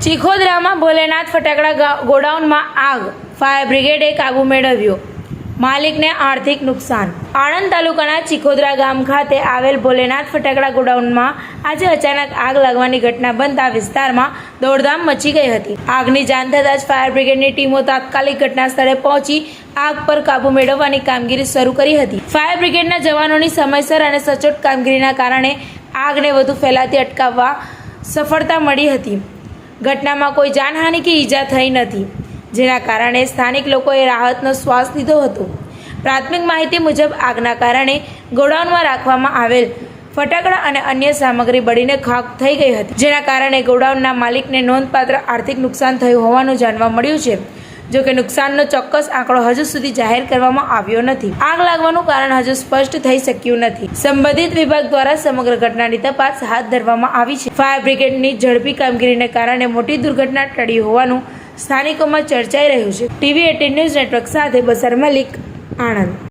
ચીખોદરામાં ભોલેનાથ ફટાકડા ગોડાઉનમાં આગ, ફાયર બ્રિગેડે કાબુ મેળવ્યો, માલિકને આર્થિક નુકસાન। આણંદ તાલુકાના ચીખોદરા ગામ ખાતે આવેલ ભોલેનાથ ફટાકડા ગોડાઉનમાં આજે અચાનક આગ લાગવાની ઘટના બનતા વિસ્તારમાં દોડધામ મચી ગઈ હતી। આગની જાણ થતાં જ ફાયર બ્રિગેડની ટીમો તાત્કાલિક ઘટના સ્થળે પહોંચી આગ પર કાબુ મેળવવાની કામગીરી શરૂ કરી હતી। ફાયર બ્રિગેડના જવાનોની સમયસર અને સચોટ કામગીરીના કારણે આગને વધુ ફેલાતી અટકાવવા સફળતા મળી હતી। ઘટનામાં કોઈ જાનહાનિ કે ઈજા થઈ નથી, જેના કારણે સ્થાનિક લોકોએ રાહતનો શ્વાસ લીધો હતો। પ્રાથમિક માહિતી મુજબ આગના કારણે ગોડાઉનમાં રાખવામાં આવેલ ફટાકડા અને અન્ય સામગ્રી બળીને ખાખ થઈ ગઈ હતી, જેના કારણે ગોડાઉનના માલિકને નોંધપાત્ર આર્થિક નુકસાન થયું હોવાનું જાણવા મળ્યું છે। જો કે નુકસાનનો ચોક્કસ આંકડો હજુ સુધી જાહેર કરવામાં આવ્યો નથી। આગ લાગવાનું કારણ હજુ સ્પષ્ટ થઈ શક્યું નથી। સંબંધિત વિભાગ દ્વારા સમગ્ર ઘટનાની તપાસ હાથ ધરવામાં આવી છે। ફાયર બ્રિગેડની ઝડપી કામગીરીને કારણે મોટી દુર્ઘટના ટળી હોવાનું સ્થાનિકોમાં ચર્ચાઈ રહ્યું છે। TV18 ન્યૂઝ નેટવર્ક સાથે બસર મલિક, આણંદ।